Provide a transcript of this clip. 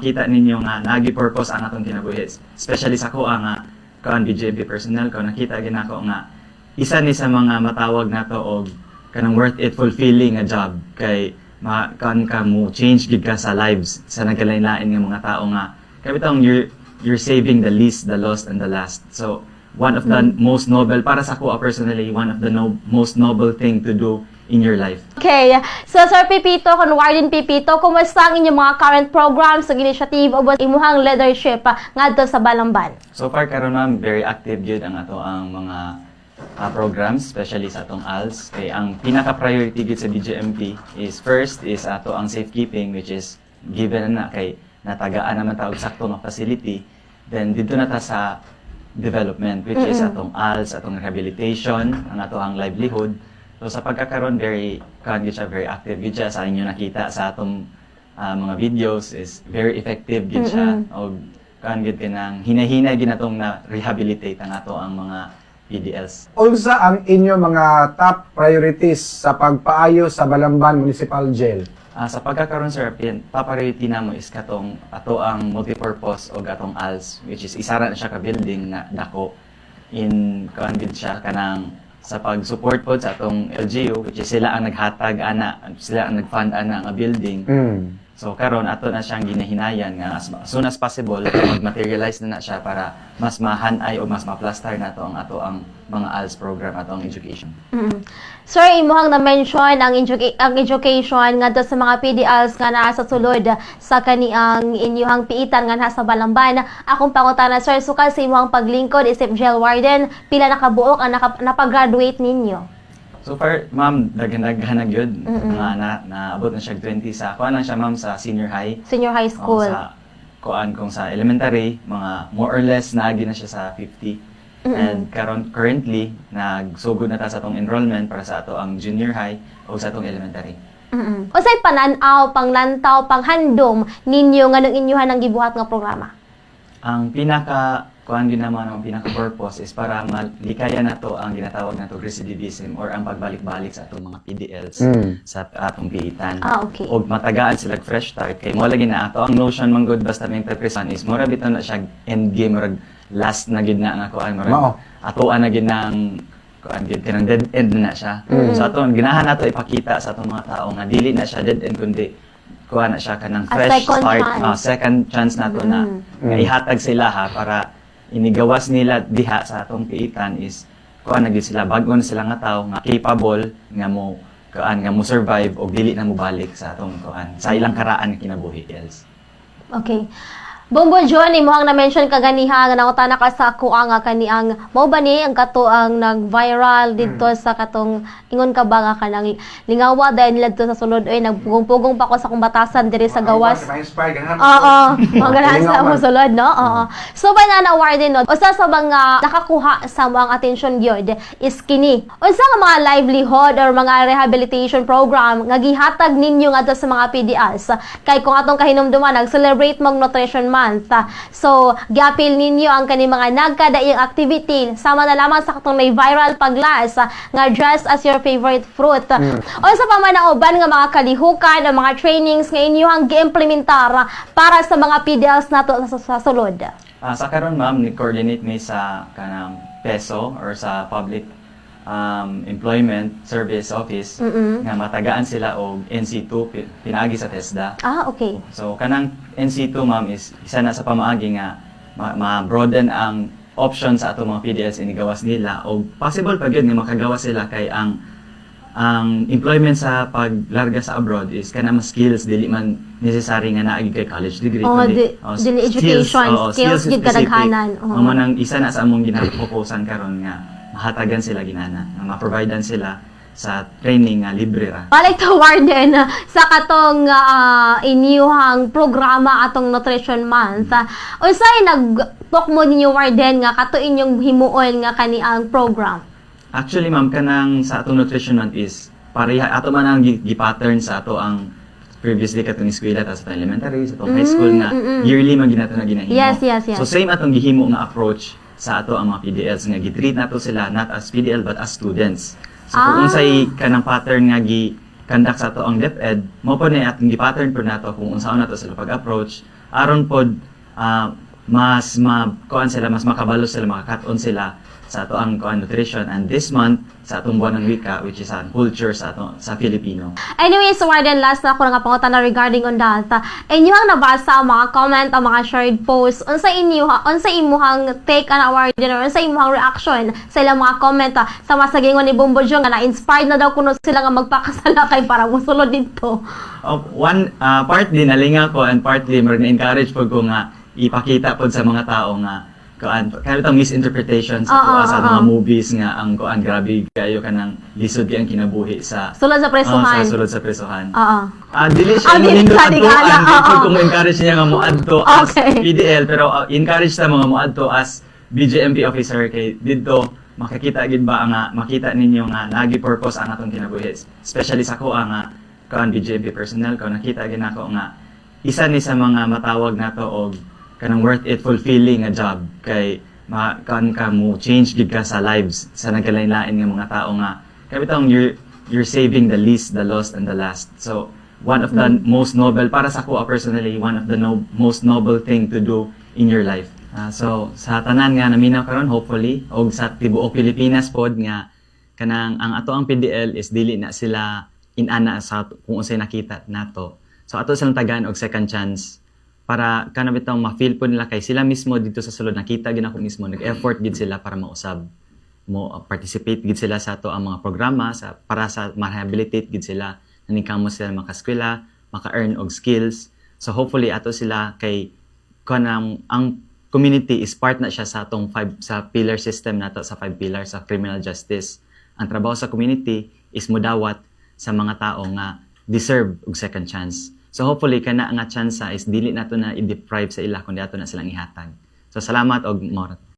makita ninyo nga naagi purpose ang atong kinabuhi. Especially sa ko nga kaon BJP personnel ko nakita ginako nga isa ni sa mga matawag nato og kanang worth it fulfilling nga job kay kan ka mo change gid ka sa lives sa nagkalain-lain nga mga tao nga kay bitong you're saving the least, the lost and the last. So one of the most noble para sa ko personally, one of the most noble thing to do in your life. Okay. So, Sir Pipito, kung Warden Pipito, kumusta ang inyong mga current programs, ang initiative, o imuhang leadership ngadto sa Balamban? So far, karon ma'am, very active yun ang ato ang mga programs, especially sa atong ALS. Kay ang pinaka-priority yun sa DJMP is first is ato ang safekeeping, which is given na kay natagaan naman taog sakto ng facility. Then, dito na ta sa development, which is atong ALS, atong rehabilitation, ang ato ang livelihood. So sa pagkakaroon, very active gid siya sa inyo nakita sa atong mga videos is very effective gid siya og gid kanang hinahinay gid natong na rehabilitate ang ato ang mga PDLs. Unsa ang inyo mga top priorities sa pagpaayo sa Balamban Municipal Jail? Sa pagkakaroon sir, top priority namo is katong ato ang multipurpose og atong ALS, which is isara na siya ka building na dako in gid siya kanang sa pag-support po sa atong LGU, which is sila ang naghatag ana, sila ang nag-fund ana nga building. So karon ato na siyang ginahinayan nga as soon as possible mag-materialize na siya para mas mahanay o mas ma-plaster na ang ato ang mga ALS program ato ang education. Sir, imuhang na-mention ang education ngadto sa mga PDLs nga naa sa sulod sa kaniang inyuhang piitan nga nasa Balamban. Akong pangutana, sir, sukal sa imuhang paglingkod isip jail warden, pila nakabuok ang napag-graduate ninyo? So far, ma'am, daghan yun. Naabot na siya 20 sa, kuhaan lang siya ma'am sa senior high. Senior high school. Kung sa elementary, mga more or less naagi na siya sa 50. And currently, nagsugod na ta sa atong enrollment para sa ato ang junior high o sa atong elementary. Usay pananaw, panglantaw, panghandom ninyo nga nung inyuhan ang gibuhat nga programa? Ang pinaka-purpose is para malikaya na to ang ginatawag na to recidivism or ang pagbalik-balik sa atong mga PDLs sa atong piitan. Okay. O matagaan sila fresh start. Kay mo lagi na ato ang notion man good basta may prison is mura bitaw na siya end game or last na gid na nga kuan mura. Atoan na gid nang kuan gid kanang dead end na siya. So ato ginahan nato ipakita sa atong mga tao nga dili na siya dead end kundi kuha na siya kanang fresh start, second chance nato na ihatag sila para inigawas nila diha sa atong piitan is kuha na gid sila bag-on sila nga tao nga capable nga mo survive og dili na mo balik sa atong kuan sa ilang karaan nga kinabuhi else. Okay. Bombo John, imuhang na-mention kaganiha nga nangutana ka sa ako nga kaniang mao ba ni ang kato ang nag-viral dito sa katong ingon ka ba nga kanang lingawa dahil nila dito sa sulod oy nagpugong-pugong pa ko sa kumbatasan diri sa gawas. Oo, mga sa mo sulod no. Oo. So ba na awarded no. Usa sa mga nakakuha sa mga attention gyud is kini. Unsa nga mga livelihood or mga rehabilitation program nga gihatag ninyo ngadto sa mga PDLs kay kung atong kahinumduman nag-celebrate mag nutrition month. So, giapil ninyo ang kani mga nagkadaiyang activity sama na lamang sa katong may viral paglas nga dress as your favorite fruit. O sa pamanauban nga mga kalihukan o mga trainings nga inyohang gi-implementar para sa mga PDLs nato sa sulod. Sa karon ma'am, ni-coordinate mi sa kanang PESO or sa Public Employment Service Office nga matagaan sila og NC2 pinaagi sa TESDA. Okay. So kanang NC2 ma'am is isa na sa pamaagi nga ma-broaden ang options sa ato mga PDLs inigawas nila o possible pa gyud nga makagawas sila kay ang employment sa paglarga sa abroad is kanang skills dili man necessary nga naagi kay college degree dili education skills gid kadaghanan. Manang isa na sa among ginapokusan karon nga mahatagan sila ginana, ma-providean sila sa training nga libre ra. Balik to warden sa katong inyuhang programa atong nutrition month. Unsay nag-talk mo ninyo warden nga kato inyong himuon nga kaniang program? Actually ma'am kanang sa atong nutrition month is pareha ato man ang gi-pattern sa ato ang previously katong eskwela ta sa elementary sa high school nga yearly man ginato na ginahimo. Yes. So same atong gihimo nga approach sa ato ang mga PDLs nga gi-treat nato sila not as PDL but as students. So kung unsay kanang pattern nga gi-conduct sa ato ang DepEd, mo pa ni atong gi-pattern po nato kung unsaon nato sila pag-approach aron pod mas kuan sila, mas makabalo sila, makakat-on sila sa ato ang kuan nutrition, and this month sa atong buwan ng wika, which is ang culture sa Filipino. Anyways, Warden, last na ako nga pangutana regarding on that. Inyo ang nabasa ang mga comment, ang mga shared posts. Unsa imuhang take an Warden, or unsa imuhang reaction sa ilang mga comment sa masagingon ni Bombo Jo nga na-inspired na daw kuno sila nga magpakasalakay para musulod dito. Partly nalinga ko, and partly na-encourage po ko nga ipakita po sa mga tao nga kaya itong misinterpretations sa mga movies nga ang grabe kayo kanang lisod kayang kinabuhi sa Sulod sa presuhan. sulod sa presuhan. Oo. Dili siya dili nindot ka, adto, di ka ala, oo. kung encourage niya nga moadto as Okay. PDL, pero encourage sa mga moadto as BJMP officer kay didto makakita gid ba nga makita ninyo nga nagi purpose ang atong kinabuhi, especially sa ko nga BJMP personnel ko, nakita gid nako nga isa ni sa mga matawag nato og kanang worth it, fulfilling a job kay kan ka mo change gid ka sa lives sa nagkalain-lain nga mga tao nga kay bitong you're saving the least, the lost, and the last. So one of the most noble para sa ko personally, one of the most noble thing to do in your life. So sa tanan nga naminaw karon, hopefully og sa tibuok Pilipinas pod nga kanang ang ato ang PDL is dili na sila inana sa kung unsay nakita nato. So ato silang tagaan og second chance para kanabitang ma-feel po nila kay sila mismo dito sa sulod, nakita gid ako mismo, nag-effort gid sila para mausab mo, participate gid sila sa to ang mga programa para sa ma-rehabilitate gid sila, nanikamo sila makaskwela, maka-earn og skills. So hopefully ato sila kay kanang ang community is part na siya sa atong sa pillar system nato, sa 5 pillars sa criminal justice. Ang trabaho sa community is mudawat sa mga tao nga deserve og second chance. So hopefully kana nga chance is dili nato na i-deprive sa ila kundi ato na silang ihatag. So salamat og more.